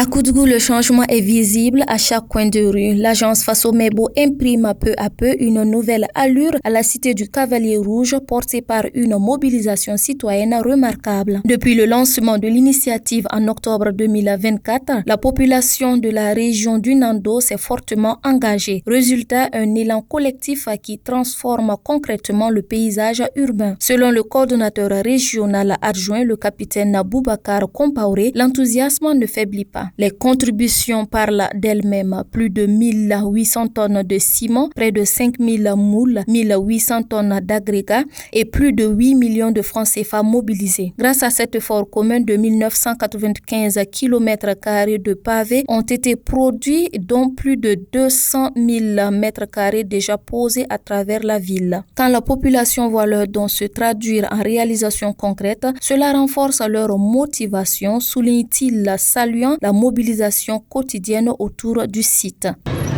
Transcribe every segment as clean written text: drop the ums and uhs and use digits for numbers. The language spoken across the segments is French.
À Koudgou, le changement est visible à chaque coin de rue. L'agence Fasomebo imprime peu à peu une nouvelle allure à la cité du Cavalier Rouge, portée par une mobilisation citoyenne remarquable. Depuis le lancement de l'initiative en octobre 2024, la population de la région du Nando s'est fortement engagée. Résultat, un élan collectif qui transforme concrètement le paysage urbain. Selon le coordonnateur régional adjoint, le capitaine Boubacar Compaoré, l'enthousiasme ne faiblit pas. Les contributions parlent d'elles-mêmes. Plus de 1800 tonnes de ciment, près de 5000 moules, 1800 tonnes d'agrégats et plus de 8 millions de francs CFA mobilisés. Grâce à cet effort commun de 1995 km² de pavés ont été produits, dont plus de 200 000 m² déjà posés à travers la ville. Quand la population voit leurs dons se traduire en réalisation concrète, cela renforce leur motivation, souligne-t-il, saluant la mobilisation quotidienne autour du site.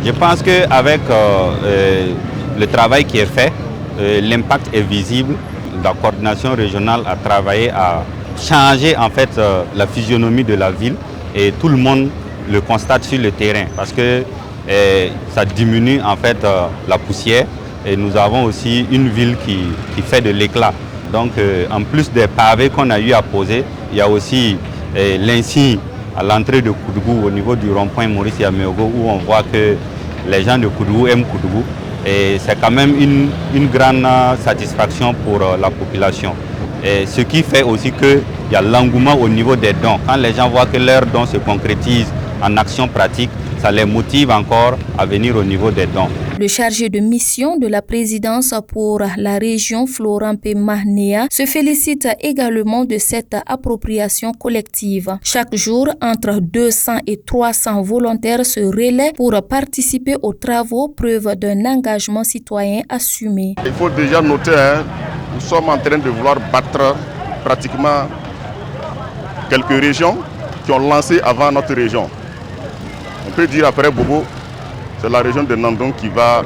Je pense qu'avec le travail qui est fait, l'impact est visible. La coordination régionale a travaillé à changer en fait la physionomie de la ville et tout le monde le constate sur le terrain parce que ça diminue en fait la poussière et nous avons aussi une ville qui fait de l'éclat. Donc en plus des pavés qu'on a eu à poser, il y a aussi l'insigne à l'entrée de Koudgou au niveau du rond-point Maurice Yameogo où on voit que les gens de Koudgou aiment Koudgou et c'est quand même une grande satisfaction pour la population. Et ce qui fait aussi qu'il y a l'engouement au niveau des dons. Quand les gens voient que leurs dons se concrétisent en action pratique, ça les motive encore à venir au niveau des dons. Le chargé de mission de la présidence pour la région, Florent P. Mahnea, se félicite également de cette appropriation collective. Chaque jour, entre 200 et 300 volontaires se relaient pour participer aux travaux, preuve d'un engagement citoyen assumé. Il faut déjà noter, nous sommes en train de vouloir battre pratiquement quelques régions qui ont lancé avant notre région. On peut dire après Bobo, c'est la région de Nandon qui va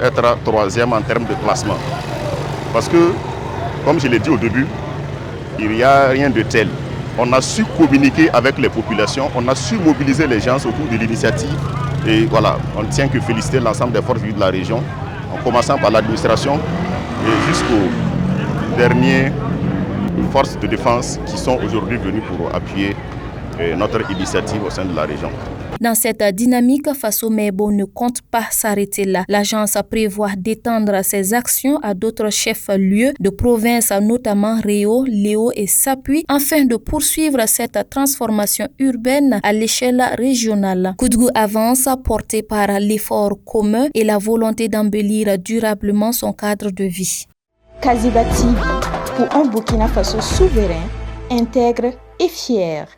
être troisième en termes de classement. Parce que, comme je l'ai dit au début, il n'y a rien de tel. On a su communiquer avec les populations, on a su mobiliser les gens autour de l'initiative. Et voilà, on ne tient que féliciter l'ensemble des forces vives de la région, en commençant par l'administration et jusqu'aux dernières forces de défense qui sont aujourd'hui venues pour appuyer notre initiative au sein de la région. Dans cette dynamique, Fasomebo ne compte pas s'arrêter là. L'agence prévoit d'étendre ses actions à d'autres chefs-lieux de province, notamment Réau, Léo et Sapui, afin de poursuivre cette transformation urbaine à l'échelle régionale. Koudgou avance, porté par l'effort commun et la volonté d'embellir durablement son cadre de vie. Kaziba TV, pour un Burkina Faso souverain, intègre et fier.